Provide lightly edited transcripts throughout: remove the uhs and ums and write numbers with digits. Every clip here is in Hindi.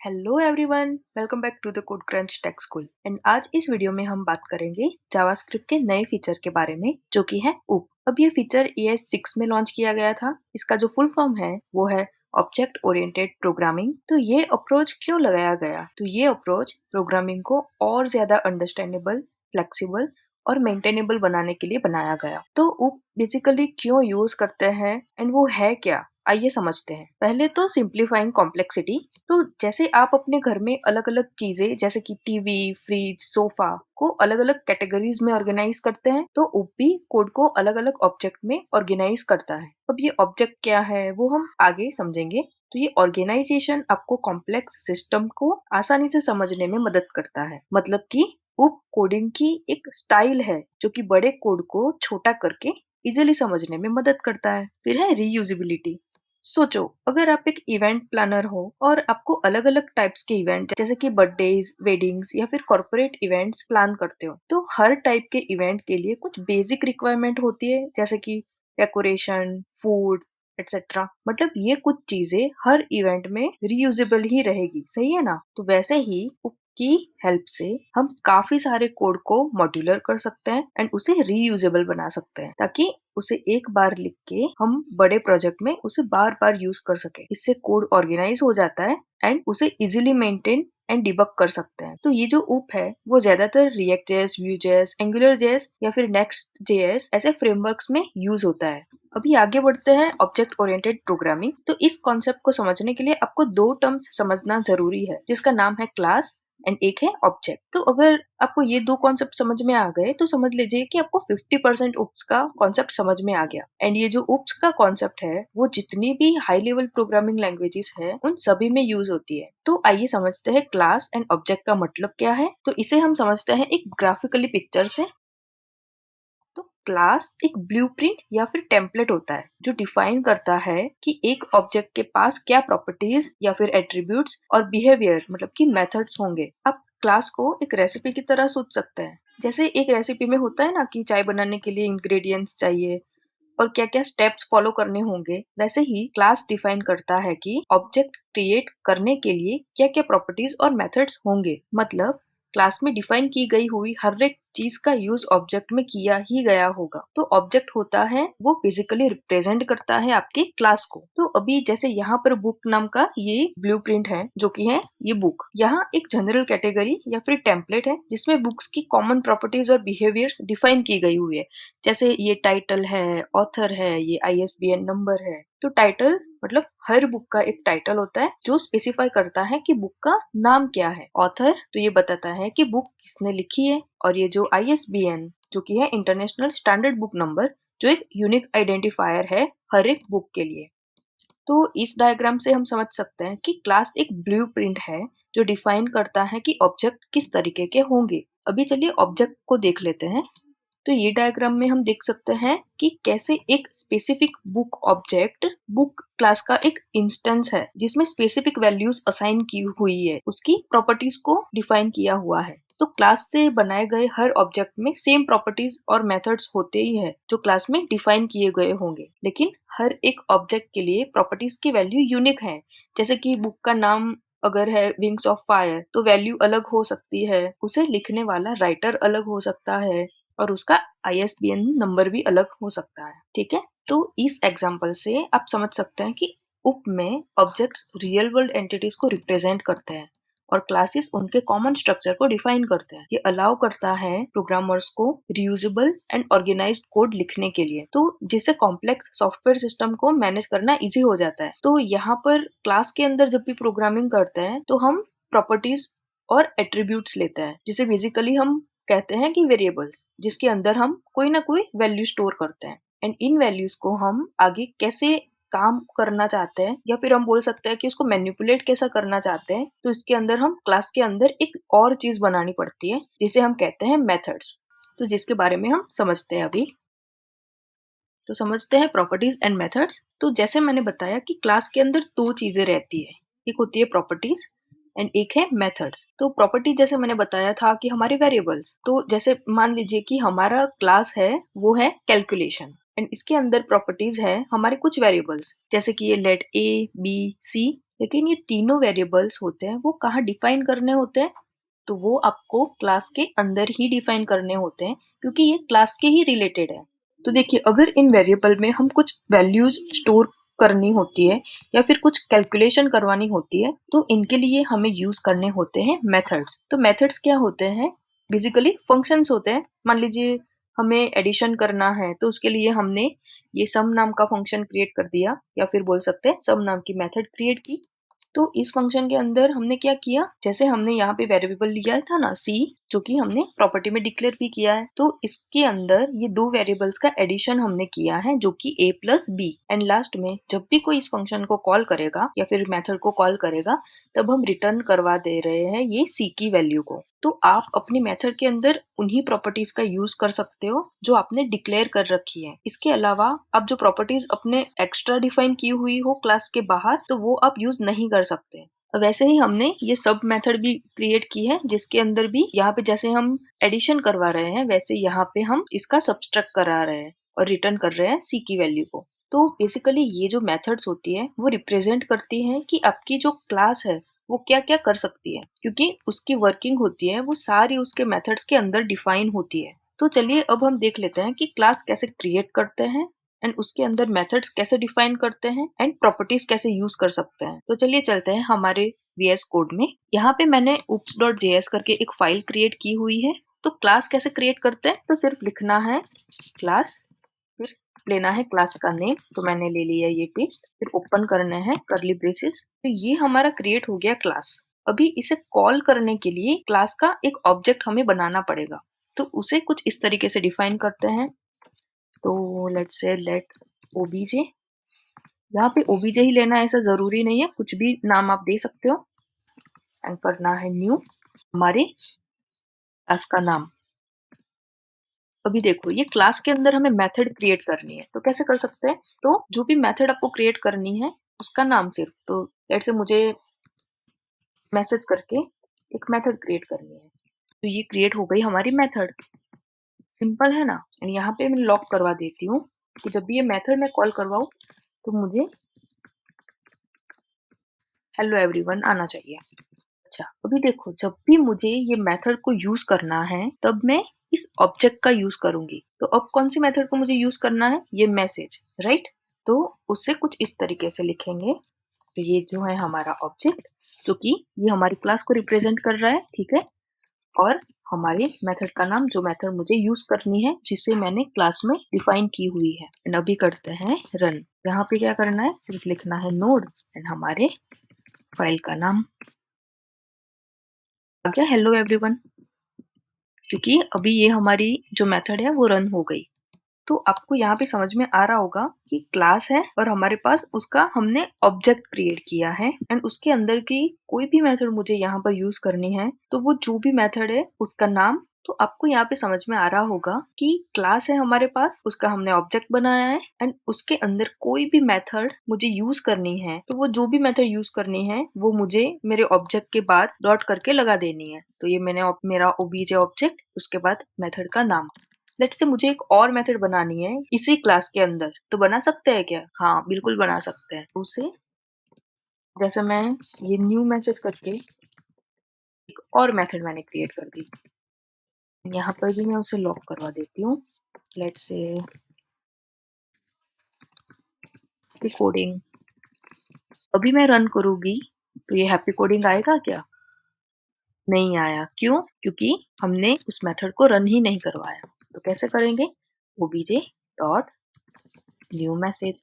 Hello everyone, welcome back to the Code Crunch Tech School. And आज इस वीडियो में हम बात करेंगे जावास्क्रिप्ट के नए फीचर के बारे में, जो कि है ऊप। अब ये फीचर ES 6 में लॉन्च किया गया था। इसका जो फुल फॉर्म है वो है ऑब्जेक्ट ओरिएंटेड प्रोग्रामिंग। तो ये अप्रोच क्यों लगाया गया? तो ये अप्रोच प्रोग्रामिंग को और ज्यादा अंडरस्टैंडेबल, फ्लेक्सिबल और मेंटेनेबल बनाने के लिए बनाया गया। तो ऊप बेसिकली क्यों यूज करते हैं एंड वो है क्या, आइए समझते हैं। पहले तो सिंप्लीफाइंग कॉम्प्लेक्सिटी। तो जैसे आप अपने घर में अलग अलग चीजें जैसे कि टीवी, फ्रिज, सोफा को अलग अलग कैटेगरीज में ऑर्गेनाइज करते हैं, तो ऊप भी कोड को अलग अलग ऑब्जेक्ट में ऑर्गेनाइज करता है। अब ये ऑब्जेक्ट क्या है वो हम आगे समझेंगे। तो ये ऑर्गेनाइजेशन आपको कॉम्प्लेक्स सिस्टम को आसानी से समझने में मदद करता है। मतलब कि ऊप कोडिंग की एक स्टाइल है जो कि बड़े कोड को छोटा करके इजीली समझने में मदद करता है। फिर है रीयूजेबिलिटी। सोचो, अगर आप एक इवेंट प्लानर हो और आपको अलग अलग टाइप्स के इवेंट जैसे कि बर्थडेज, वेडिंग्स या फिर कॉर्पोरेट इवेंट्स प्लान करते हो, तो हर टाइप के इवेंट के लिए कुछ बेसिक रिक्वायरमेंट होती है, जैसे कि डेकोरेशन, फूड एक्सेट्रा। मतलब ये कुछ चीजें हर इवेंट में रीयूजेबल ही रहेगी, सही है ना? तो वैसे ही की हेल्प से हम काफी सारे कोड को मॉड्यूलर कर सकते हैं एंड उसे रीयूजेबल बना सकते हैं, ताकि उसे एक बार लिख के हम बड़े प्रोजेक्ट में उसे बार बार यूज कर सके। इससे कोड ऑर्गेनाइज हो जाता है एंड उसे इजीली मेंटेन एंड डिबग कर सकते हैं। तो ये जो ऊप है वो ज्यादातर react JS, Vue JS, angular JS या फिर नेक्स्ट जेएस ऐसे फ्रेमवर्क्स में यूज होता है। अभी आगे बढ़ते हैं ऑब्जेक्ट ओरिएंटेड प्रोग्रामिंग। तो इस कॉन्सेप्ट को समझने के लिए आपको दो टर्म्स समझना जरूरी है, जिसका नाम है क्लास एंड एक है ऑब्जेक्ट। तो अगर आपको ये दो कॉन्सेप्ट समझ में आ गए तो समझ लीजिए कि आपको 50% उप्स का कॉन्सेप्ट समझ में आ गया। एंड ये जो उप्स का कॉन्सेप्ट है वो जितनी भी हाई लेवल प्रोग्रामिंग लैंग्वेजेस है उन सभी में यूज होती है। तो आइए समझते हैं क्लास एंड ऑब्जेक्ट का मतलब क्या है। तो इसे हम समझते हैं एक ग्राफिकली पिक्चर से। तो क्लास एक ब्लूप्रिंट या फिर टेम्पलेट होता है जो डिफाइन करता है कि एक ऑब्जेक्ट के पास क्या प्रॉपर्टीज या फिर एट्रीब्यूट्स और बिहेवियर मतलब कि मेथड्स होंगे। आप क्लास को एक रेसिपी की तरह सोच सकते हैं। जैसे एक रेसिपी में होता है ना कि चाय बनाने के लिए इंग्रेडिएंट्स चाहिए और क्या क्या स्टेप्स फॉलो करने होंगे, वैसे ही क्लास डिफाइन करता है कि ऑब्जेक्ट क्रिएट करने के लिए क्या क्या प्रॉपर्टीज और मेथड्स होंगे। मतलब क्लास में डिफाइन की गई हुई हर एक चीज का यूज ऑब्जेक्ट में किया ही गया होगा। तो ऑब्जेक्ट होता है वो बेसिकली रिप्रेजेंट करता है आपके क्लास को। तो अभी जैसे यहाँ पर बुक नाम का ये ब्लूप्रिंट है जो कि है ये बुक। यहाँ एक जनरल कैटेगरी या फिर टेम्पलेट है जिसमें बुक्स की कॉमन प्रॉपर्टीज और बिहेवियर्स डिफाइन की गई हुई है। जैसे ये टाइटल है, ऑथर है, ये ISBN नंबर है। तो टाइटल मतलब हर बुक का एक टाइटल होता है जो स्पेसिफाई करता है कि बुक का नाम क्या है। ऑथर तो ये बताता है कि बुक किसने लिखी है। और ये जो ISBN जो कि है इंटरनेशनल स्टैंडर्ड बुक नंबर, जो एक यूनिक आइडेंटिफायर है हर एक बुक के लिए। तो इस डायग्राम से हम समझ सकते हैं कि क्लास एक ब्लूप्रिंट है जो डिफाइन करता है कि ऑब्जेक्ट किस तरीके के होंगे। अभी चलिए ऑब्जेक्ट को देख लेते हैं। तो ये डायग्राम में हम देख सकते हैं कि कैसे एक specific book object book class का एक इंस्टेंस है जिसमें स्पेसिफिक वैल्यूज असाइन की हुई है, उसकी प्रॉपर्टीज को डिफाइन किया हुआ है। तो क्लास से बनाए गए हर ऑब्जेक्ट में सेम प्रॉपर्टीज और मेथड्स होते ही है जो क्लास में डिफाइन किए गए होंगे, लेकिन हर एक ऑब्जेक्ट के लिए प्रॉपर्टीज की वैल्यू यूनिक है। जैसे कि बुक का नाम अगर है विंग्स ऑफ फायर तो वैल्यू अलग हो सकती है, उसे लिखने वाला राइटर अलग हो सकता है और उसका ISBN नंबर भी अलग हो सकता है। ठीक है, तो इस एग्जाम्पल से आप समझ सकते हैं कि उप में ऑब्जेक्ट्स रियल वर्ल्ड एंटिटीज को रिप्रेजेंट करते हैं और क्लासेस उनके कॉमन स्ट्रक्चर को डिफाइन करते हैं। ये अलाउ करता है प्रोग्रामर्स को रियूजेबल एंड ऑर्गेनाइज्ड कोड लिखने के लिए, तो जिससे कॉम्प्लेक्स सॉफ्टवेयर सिस्टम को मैनेज करना इजी हो जाता है। तो यहाँ पर क्लास के अंदर जब भी प्रोग्रामिंग करते हैं तो हम प्रॉपर्टीज और एट्रीब्यूट्स लेते हैं, जिसे बेसिकली हम कहते हैं कि वेरिएबल्स, जिसके अंदर हम कोई ना कोई वैल्यू स्टोर करते हैं। एंड इन वैल्यूज को हम आगे कैसे काम करना चाहते हैं या फिर हम बोल सकते हैं कि उसको मैनिपुलेट कैसा करना चाहते हैं, तो इसके अंदर हम क्लास के अंदर एक और चीज बनानी पड़ती है जिसे हम कहते हैं मेथड्स। तो जिसके बारे में हम समझते हैं अभी। तो समझते हैं प्रॉपर्टीज एंड मेथड्स। तो जैसे मैंने बताया कि क्लास के अंदर दो चीजें रहती है, एक होती है प्रॉपर्टीज एंड एक है मेथड्स। तो प्रॉपर्टी जैसे मैंने बताया था कि हमारे वेरिएबल्स, तो जैसे मान लीजिए कि हमारा क्लास है वो है कैलकुलेशन एंड इसके अंदर प्रॉपर्टीज है हमारे कुछ वेरिएबल्स, जैसे कि ये लेट A B C लेकिन ये तीनों वेरिएबल्स होते हैं वो कहाँ डिफाइन करने होते हैं, तो वो आपको क्लास के अंदर ही डिफाइन करने होते हैं क्योंकि ये क्लास के ही रिलेटेड है। तो देखिए, अगर इन वेरिएबल में हम कुछ वैल्यूज स्टोर करनी होती है या फिर कुछ कैलकुलेशन करवानी होती है तो इनके लिए हमें यूज करने होते हैं मेथड्स। तो मेथड्स क्या होते हैं? बेसिकली फंक्शंस होते हैं। मान लीजिए हमें एडिशन करना है तो उसके लिए हमने ये सम नाम का फंक्शन क्रिएट कर दिया या फिर बोल सकते हैं सम नाम की मेथड क्रिएट की। तो इस फंक्शन के अंदर हमने क्या किया, जैसे हमने यहाँ पे वेरिएबल लिया था ना सी, जो कि हमने प्रॉपर्टी में डिक्लेयर भी किया है, तो इसके अंदर ये दो वेरिएबल्स का एडिशन हमने किया है जो कि a plus B. And last में जब भी कोई इस फंक्शन को कॉल करेगा या फिर मेथड को कॉल करेगा तब हम रिटर्न करवा दे रहे हैं ये सी की वैल्यू को। तो आप अपनी मेथड के अंदर उन्हीं प्रॉपर्टीज का यूज कर सकते हो जो आपने डिक्लेयर कर रखी है। इसके अलावा आप जो प्रॉपर्टीज अपने एक्स्ट्रा डिफाइन की हुई हो क्लास के बाहर तो वो आप यूज नहीं कर सकते। वैसे ही हमने ये सब मेथड भी क्रिएट की है जिसके अंदर भी यहाँ पे जैसे हम एडिशन करवा रहे हैं वैसे यहाँ पे हम इसका सब्सट्रैक्ट करा रहे हैं और रिटर्न कर रहे हैं सी की वैल्यू को। तो बेसिकली ये जो मेथड्स होती है वो रिप्रेजेंट करती हैं कि आपकी जो क्लास है वो क्या क्या कर सकती है, क्योंकि उसकी वर्किंग होती है वो सारी उसके मेथड्स के अंदर डिफाइन होती है। तो चलिए अब हम देख लेते हैं कि क्लास कैसे क्रिएट करते हैं एंड उसके अंदर मेथड्स कैसे डिफाइन करते हैं एंड प्रॉपर्टीज कैसे यूज कर सकते हैं। तो चलिए चलते हैं हमारे VS कोड में। यहाँ पे मैंने oops.js करके एक फाइल क्रिएट की हुई है। तो क्लास कैसे क्रिएट करते हैं, तो सिर्फ लिखना है क्लास, फिर लेना है क्लास का नेम, तो मैंने ले लिया ये पेस्ट, फिर ओपन करने हैं कर्ली ब्रेसेस। तो ये हमारा क्रिएट हो गया क्लास। अभी इसे कॉल करने के लिए क्लास का एक ऑब्जेक्ट हमें बनाना पड़ेगा, तो उसे कुछ इस तरीके से डिफाइन करते हैं। तो लेट्स से लेट ओबीजे, यहाँ पे ओबीजे ही लेना है ऐसा जरूरी नहीं है, कुछ भी नाम आप दे सकते हो। एंड करना है न्यू हमारे क्लास का नाम। अभी देखो ये क्लास के अंदर हमें मेथड क्रिएट करनी है, तो कैसे कर सकते हैं? तो जो भी मेथड आपको क्रिएट करनी है उसका नाम सिर्फ, तो लेट्स से मुझे मैसेज करके एक मेथड क्रिएट करनी है, तो ये क्रिएट हो गई हमारी मेथड। सिंपल है ना। एंड यहाँ पे मैं लॉक करवा देती हूँ कि जब भी ये मेथड मैं कॉल करवाऊँ तो मुझे हेलो एवरीवन आना चाहिए। अच्छा, अभी देखो जब भी मुझे ये मेथड को यूज करना है तब मैं इस ऑब्जेक्ट का यूज करूंगी। तो अब कौन सी मेथड को मुझे यूज करना है? ये मैसेज, राइट। तो उससे कुछ इस तरीके से लिखेंगे। तो ये जो है हमारा ऑब्जेक्ट जो कि ये हमारी क्लास को रिप्रेजेंट कर रहा है, ठीक है। और हमारे मेथड का नाम, जो मेथड मुझे यूज करनी है जिसे मैंने क्लास में डिफाइन की हुई है। एंड अभी करते हैं रन। यहाँ पे क्या करना है, सिर्फ लिखना है नोड एंड हमारे फाइल का नाम आ गया हेलो एवरीवन, क्योंकि अभी ये हमारी जो मेथड है वो रन हो गई। तो आपको यहाँ पे समझ में आ रहा होगा कि क्लास है और हमारे पास उसका हमने ऑब्जेक्ट क्रिएट किया है एंड उसके अंदर की कोई भी मेथड मुझे यहाँ पर यूज करनी है तो वो जो भी मेथड है उसका नाम। तो आपको यहाँ पे समझ में आ रहा होगा कि क्लास है हमारे पास, उसका हमने ऑब्जेक्ट बनाया है एंड उसके अंदर कोई भी मेथड मुझे यूज करनी है तो वो जो भी मेथड यूज करनी है वो मुझे मेरे ऑब्जेक्ट के बाद डॉट करके लगा देनी है। तो ये मैंने मेरा ओबीजे ऑब्जेक्ट, उसके बाद मेथड का नाम। लेट्स से मुझे एक और मेथड बनानी है इसी क्लास के अंदर, तो बना सकते हैं क्या? हाँ बिल्कुल बना सकते हैं। उसे जैसे मैं ये न्यू मैसेज करके एक और मेथड मैंने क्रिएट कर दी, यहाँ पर भी मैं उसे लॉक करवा देती हूँ। लेट्स से कोडिंग, अभी मैं रन करूंगी तो ये हैप्पी कोडिंग आएगा क्या? नहीं आया। क्यों? क्योंकि हमने उस मेथड को रन ही नहीं करवाया। तो कैसे करेंगे? ओबीजे डॉट न्यू मैसेज,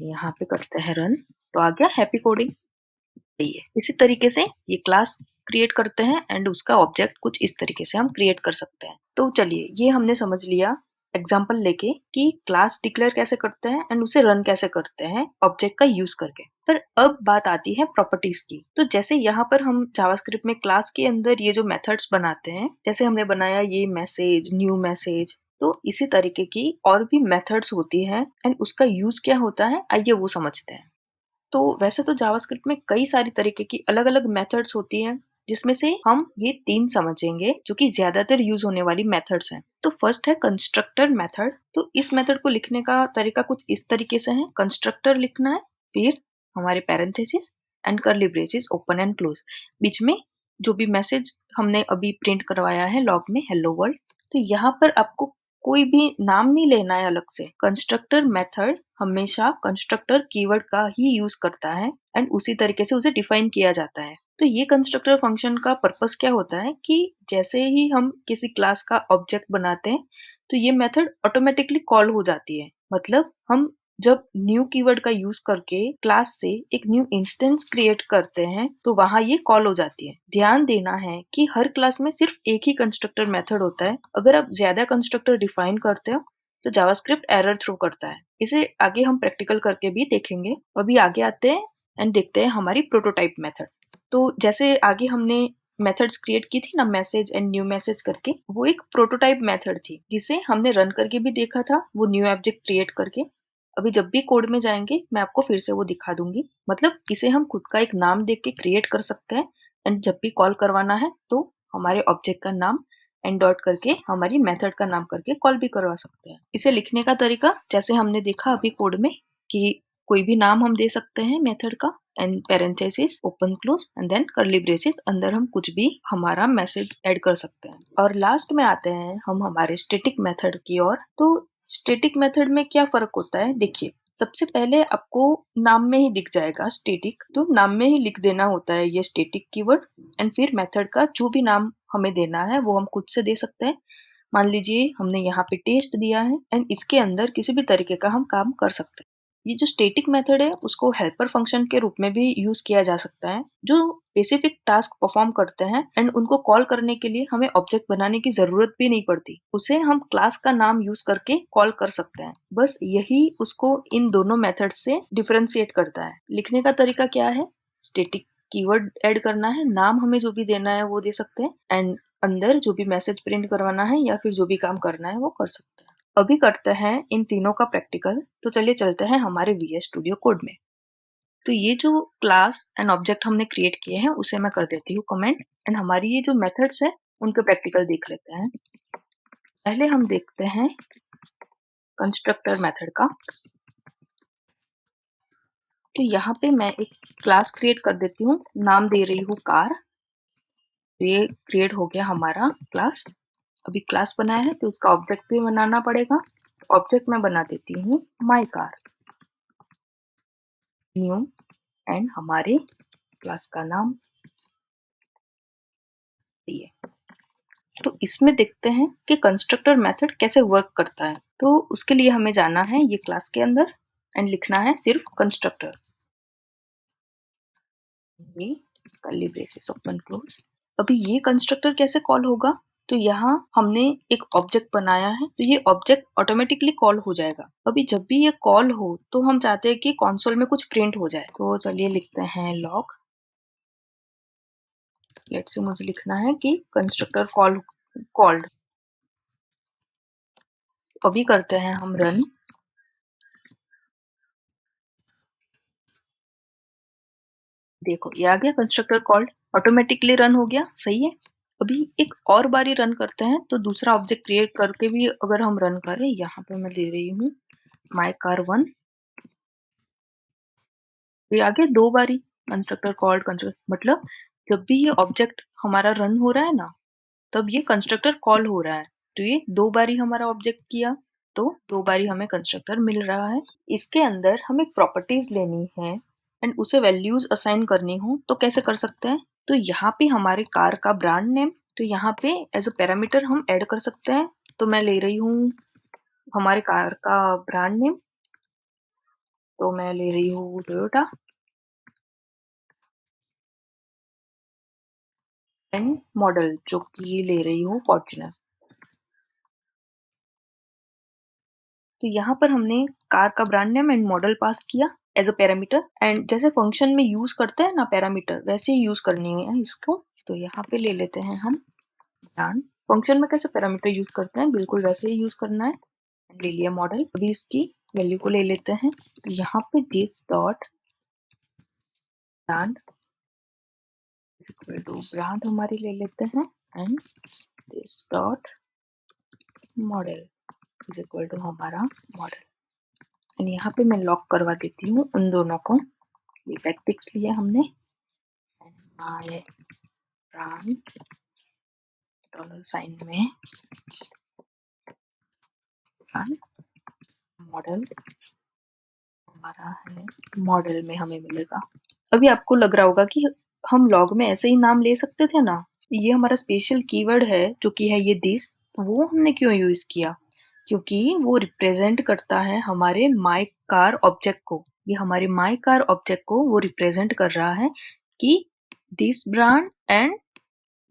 यहाँ पे करते हैं रन, तो आ गया हैप्पी कोडिंग। सही है। इसी तरीके से ये क्लास क्रिएट करते हैं एंड उसका ऑब्जेक्ट कुछ इस तरीके से हम क्रिएट कर सकते हैं। तो चलिए ये हमने समझ लिया एग्जाम्पल लेके कि क्लास डिक्लेयर कैसे करते हैं एंड उसे रन कैसे करते हैं ऑब्जेक्ट का यूज करके। पर अब बात आती है प्रॉपर्टीज की। तो जैसे यहाँ पर हम जावास्क्रिप्ट में क्लास के अंदर ये जो मेथड्स बनाते हैं, जैसे हमने बनाया ये मैसेज, न्यू मैसेज, तो इसी तरीके की और भी मेथड्स होती है एंड उसका यूज क्या होता है आइए वो समझते हैं। तो वैसे तो जावास्क्रिप्ट में कई सारी तरीके की अलग-अलग मेथड्स होती हैं जिसमें से हम ये 3 समझेंगे जो कि ज्यादातर यूज होने वाली मेथड्स हैं। तो फर्स्ट है कंस्ट्रक्टर मेथड। तो इस मेथड को लिखने का तरीका कुछ इस तरीके से है। कंस्ट्रक्टर लिखना है, फिर हमारे parenthesis and curly braces open and close, बीच में जो भी मैसेज हमने अभी प्रिंट करवाया है लॉग में, हेलो वर्ल्ड। तो यहाँ पर आपको कोई भी नाम नहीं लेना है अलग से। कंस्ट्रक्टर मेथड हमेशा कंस्ट्रक्टर कीवर्ड का ही यूज करता है एंड उसी तरीके से उसे डिफाइन किया जाता है। तो ये कंस्ट्रक्टर फंक्शन का पर्पस क्या होता है कि जैसे ही हम किसी क्लास का ऑब्जेक्ट बनाते हैं तो ये मेथड ऑटोमेटिकली कॉल हो जाती है। मतलब हम जब न्यू कीवर्ड का यूज करके क्लास से एक न्यू इंस्टेंस क्रिएट करते हैं तो वहां ये कॉल हो जाती है। ध्यान देना है कि हर क्लास में सिर्फ एक ही कंस्ट्रक्टर मेथड होता है। अगर आप ज्यादा कंस्ट्रक्टर डिफाइन करते हो तो जावास्क्रिप्ट एरर थ्रो करता है। इसे आगे हम प्रैक्टिकल करके भी देखेंगे। अभी आगे आते हैं एंड देखते हैं हमारी प्रोटोटाइप मेथड। तो जैसे आगे हमने मेथड्स क्रिएट की थी ना, मैसेज एंड न्यू मैसेज करके, वो एक प्रोटोटाइप मेथड थी जिसे हमने रन करके भी देखा था, वो न्यू ऑब्जेक्ट क्रिएट करके। अभी जब भी कोड में जाएंगे मैं आपको फिर से वो दिखा दूंगी। मतलब इसे हम खुद का एक नाम देख के क्रिएट कर सकते हैं एंड जब भी कॉल करवाना है तो हमारे ऑब्जेक्ट का नाम एंड डॉट करके हमारी मेथड का नाम करके कॉल भी करवा सकते हैं। इसे लिखने का तरीका जैसे हमने देखा अभी कोड में कि कोई भी नाम हम दे सकते हैं मेथड का and parenthesis open close and then curly braces, अंदर हम कुछ भी हमारा मैसेज ऐड कर सकते हैं। और लास्ट में आते हैं हम हमारे स्टैटिक मेथड की ओर। तो स्टैटिक मेथड में क्या फर्क होता है, देखिए सबसे पहले आपको नाम में ही दिख जाएगा स्टैटिक, तो नाम में ही लिख देना होता है ये स्टैटिक कीवर्ड एंड फिर मेथड का जो भी नाम हमें देना है वो हम खुद से दे सकते हैं। मान लीजिए हमने यहाँ पे टेस्ट दिया है एंड इसके अंदर किसी भी तरीके का हम काम कर सकते हैं। ये जो स्टैटिक मेथड है उसको हेल्पर फंक्शन के रूप में भी यूज किया जा सकता है, जो स्पेसिफिक टास्क परफॉर्म करते हैं एंड उनको कॉल करने के लिए हमें ऑब्जेक्ट बनाने की जरूरत भी नहीं पड़ती। उसे हम क्लास का नाम यूज करके कॉल कर सकते हैं। बस यही उसको इन दोनों मेथड से डिफरेंशिएट करता है। लिखने का तरीका क्या है, स्टैटिक कीवर्ड ऐड करना है, नाम हमें जो भी देना है वो दे सकते हैं एंड अंदर जो भी मैसेज प्रिंट करवाना है या फिर जो भी काम करना है वो कर सकते हैं। अभी करते हैं इन तीनों का प्रैक्टिकल। तो चलिए चलते हैं हमारे VS स्टूडियो कोड में। तो ये जो क्लास एंड ऑब्जेक्ट हमने क्रिएट किए हैं उसे मैं कर देती हूँ कमेंट एंड हमारी ये जो मेथड्स है उनके प्रैक्टिकल देख लेते हैं। पहले हम देखते हैं कंस्ट्रक्टर मेथड का। तो यहाँ पे मैं एक क्लास क्रिएट कर देती हूँ, नाम दे रही हूँ कार। तो ये क्रिएट हो गया हमारा क्लास। अभी क्लास बनाया है तो उसका ऑब्जेक्ट भी बनाना पड़ेगा। ऑब्जेक्ट मैं बना देती हूँ माई कार, न्यू एंड हमारे क्लास का नाम दिए। तो इसमें देखते हैं कि कंस्ट्रक्टर मेथड कैसे वर्क करता है। तो उसके लिए हमें जाना है ये क्लास के अंदर एंड लिखना है सिर्फ कंस्ट्रक्टर, ये कर्ली ब्रेसेस ओपन क्लोज। अभी ये कंस्ट्रक्टर कैसे कॉल होगा, तो यहाँ हमने एक ऑब्जेक्ट बनाया है तो ये ऑब्जेक्ट ऑटोमेटिकली कॉल हो जाएगा। अभी जब भी ये कॉल हो तो हम चाहते हैं कि कंसोल में कुछ प्रिंट हो जाए। तो चलिए लिखते हैं लॉग, लेट्स से मुझे लिखना है कि कंस्ट्रक्टर कॉल्ड। अभी करते हैं हम रन। देखो ये आ गया कंस्ट्रक्टर कॉल्ड, ऑटोमेटिकली रन हो गया, सही है। अभी एक और बारी रन करते हैं तो दूसरा ऑब्जेक्ट क्रिएट करके भी अगर हम रन करें, यहाँ पे मैं दे रही हूँ माई कार 1। ये आगे दो बारी कंस्ट्रक्टर कॉल्ड कंस्ट्रक्टर, मतलब जब भी ये ऑब्जेक्ट हमारा रन हो रहा है ना तब ये कंस्ट्रक्टर कॉल हो रहा है। तो ये दो बारी हमारा ऑब्जेक्ट किया तो दो बारी हमें कंस्ट्रक्टर मिल रहा है। इसके अंदर हमें प्रॉपर्टीज लेनी है एंड उसे वैल्यूज असाइन करनी हो तो कैसे कर सकते हैं, तो यहाँ पे हमारे कार का ब्रांड नेम, तो यहाँ पे एज अ पैरामीटर हम ऐड कर सकते हैं। तो मैं ले रही हूँ हमारे कार का ब्रांड नेम, तो मैं ले रही हूँ टोयोटा एंड मॉडल जो कि ले रही हूँ फॉर्च्यूनर। तो यहाँ पर हमने कार का ब्रांड नेम एंड मॉडल पास किया एज अ पैरामीटर एंड जैसे फंक्शन में यूज करते हैं ना पैरामीटर, वैसे ही यूज करनी है इसको। तो यहाँ पे ले लेते हैं हम ब्रांड, फंक्शन में कैसे पैरामीटर यूज करते हैं बिल्कुल वैसे ही यूज करना है। ले लिया मॉडल, अभी इसकी वैल्यू को ले लेते हैं। तो यहाँ पे this dot brand is equal to brand हमारी ले लेते हैं and this dot model is equal to हमारा मॉडल। एंड यहाँ पे मैं लॉक करवा देती हूँ उन दोनों को। ये बैकटिक्स लिया हमने and my brand dollar sign में ब्रांड मॉडल हमारा है, मॉडल में हमें मिलेगा। अभी आपको लग रहा होगा कि हम लॉग में ऐसे ही नाम ले सकते थे ना, ये हमारा स्पेशल कीवर्ड है जो कि है ये दिस, वो हमने क्यों यूज किया? क्योंकि वो रिप्रेजेंट करता है हमारे माई कार ऑब्जेक्ट को। ये हमारे माई कार ऑब्जेक्ट को वो रिप्रेजेंट कर रहा है कि this brand and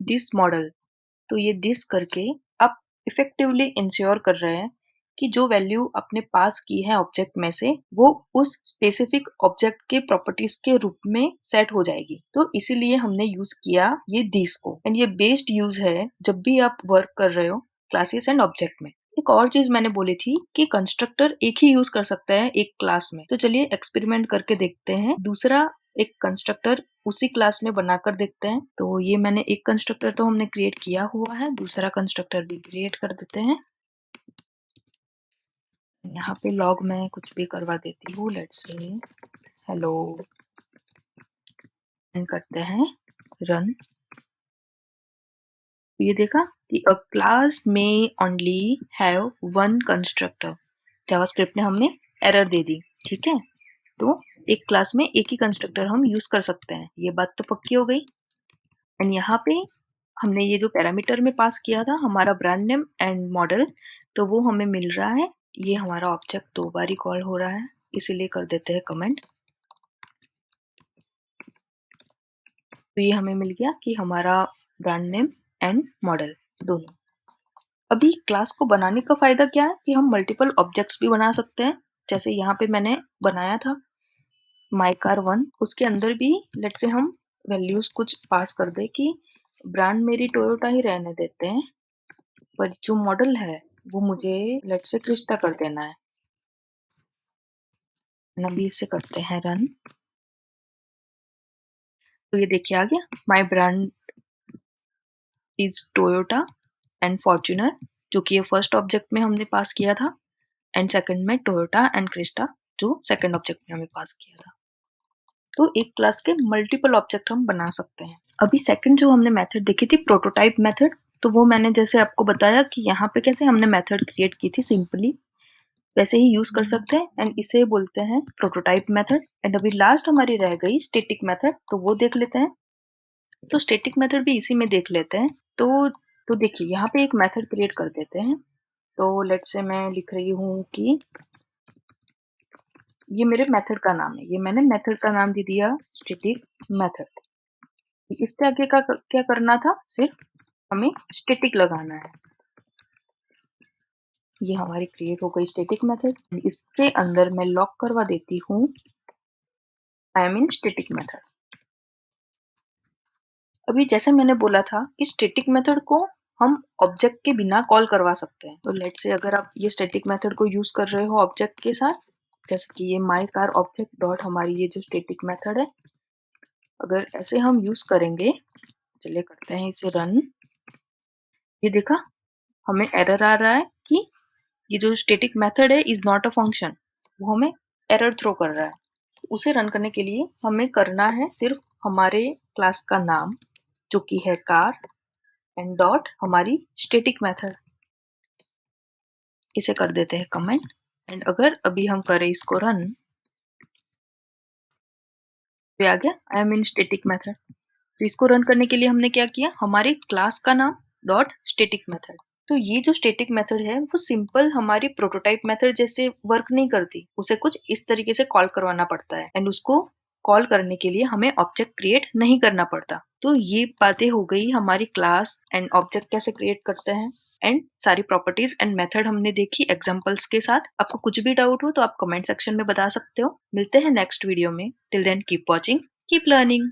this model. तो ये दिस करके आप इफेक्टिवली इंश्योर कर रहे हैं कि जो वैल्यू आपने पास की है ऑब्जेक्ट में से वो उस स्पेसिफिक ऑब्जेक्ट के प्रॉपर्टीज के रूप में सेट हो जाएगी। तो इसीलिए हमने यूज किया ये दिस को। एंड ये बेस्ड यूज है जब भी आप वर्क कर रहे हो क्लासेस एंड ऑब्जेक्ट में। एक और चीज मैंने बोली थी कि कंस्ट्रक्टर एक ही यूज कर सकता है एक क्लास में। तो चलिए एक्सपेरिमेंट करके देखते हैं, दूसरा एक कंस्ट्रक्टर उसी क्लास में बनाकर देखते हैं। तो ये मैंने एक कंस्ट्रक्टर तो हमने क्रिएट किया हुआ है, दूसरा कंस्ट्रक्टर भी क्रिएट कर देते हैं। यहाँ पे लॉग में कुछ भी करवा देती हूँ, लेट्स से हेलो एंड करते हैं रन। ये देखा कि अ क्लास में only have one constructor. JavaScript ने हमने एरर दे दी, ठीक है। तो एक क्लास में एक ही कंस्ट्रक्टर हम यूज कर सकते हैं, ये बात तो पक्की हो गई। एंड यहाँ पे हमने ये जो पैरामीटर में पास किया था हमारा ब्रांड नेम एंड मॉडल, तो वो हमें मिल रहा है। ये हमारा ऑब्जेक्ट दो बार ही कॉल हो रहा है, इसीलिए कर देते हैं कमेंट। तो ये हमें मिल गया कि हमारा ब्रांड नेम एंड मॉडल दोनों। अभी क्लास को बनाने का फायदा क्या है कि हम मल्टीपल ऑब्जेक्ट्स भी बना सकते हैं। जैसे यहाँ पे मैंने बनाया था माई कार 1, उसके अंदर भी लेट से हम वैल्यूज कुछ पास कर दे कि ब्रांड मेरी टोयोटा ही रहने देते हैं, पर जो मॉडल है वो मुझे लेट से क्रिस्टा कर देना है। अभी इसे करते हैं रन। तो ये देखिए आ गया, my brand is Toyota and Fortuner, जो कि ये फर्स्ट ऑब्जेक्ट में हमने पास किया था, एंड सेकंड में टोयोटा एंड क्रिस्टा जो सेकंड ऑब्जेक्ट में हमें पास किया था। तो एक क्लास के मल्टीपल ऑब्जेक्ट हम बना सकते हैं। अभी सेकंड जो हमने मेथड देखी थी प्रोटोटाइप मेथड, तो वो मैंने जैसे आपको बताया कि यहाँ पे कैसे हमने मेथड क्रिएट की थी सिंपली, वैसे ही यूज कर सकते हैं एंड इसे बोलते हैं प्रोटोटाइप मेथड। एंड अभी लास्ट हमारी रह गई स्टैटिक मेथड, तो वो देख लेते हैं। तो स्टैटिक मेथड भी इसी में देख लेते हैं। तो देखिए यहाँ पे एक मेथड क्रिएट कर देते हैं। तो लेट्स से मैं लिख रही हूँ कि ये मेरे मेथड का नाम है, ये मैंने मेथड का नाम दे दिया स्टैटिक मेथड। इससे आगे का क्या करना था, सिर्फ हमें स्टैटिक लगाना है। ये हमारी क्रिएट हो गई स्टैटिक मेथड। इसके अंदर मैं लॉक करवा देती हूँ I am in static method. अभी जैसे मैंने बोला था कि स्टैटिक मेथड को हम ऑब्जेक्ट के बिना कॉल करवा सकते हैं। तो लेट्स से अगर आप ये स्टैटिक मेथड को यूज कर रहे हो ऑब्जेक्ट के साथ, जैसे कि ये माई कार ऑब्जेक्ट डॉट हमारी ये जो स्टैटिक मेथड है, अगर ऐसे हम यूज करेंगे, चलिए करते हैं इसे रन। ये देखा हमें एरर आ रहा है कि ये जो स्टैटिक मेथड है इज नॉट अ फंक्शन, वो हमें एरर थ्रो कर रहा है। उसे रन करने के लिए हमें करना है सिर्फ हमारे क्लास का नाम जो कि है कार एंड डॉट हमारी स्टैटिक मेथड। इसे कर देते हैं कमेंट। एंड अगर अभी हम करें इसको रन, तो आ गया I am in static method. तो इसको रन करने के लिए हमने क्या किया, हमारे क्लास का नाम डॉट स्टैटिक मेथड। तो ये जो स्टैटिक मेथड है वो सिंपल हमारी प्रोटोटाइप मेथड जैसे वर्क नहीं करती, उसे कुछ इस तरीके से कॉल करवाना पड़ता है एंड उसको कॉल करने के लिए हमें ऑब्जेक्ट क्रिएट नहीं करना पड़ता। तो ये बातें हो गई हमारी क्लास एंड ऑब्जेक्ट कैसे क्रिएट करते हैं, एंड सारी प्रॉपर्टीज एंड मेथड हमने देखी एग्जांपल्स के साथ। आपको कुछ भी डाउट हो तो आप कमेंट सेक्शन में बता सकते हो। मिलते हैं नेक्स्ट वीडियो में। Till then keep watching, keep learning.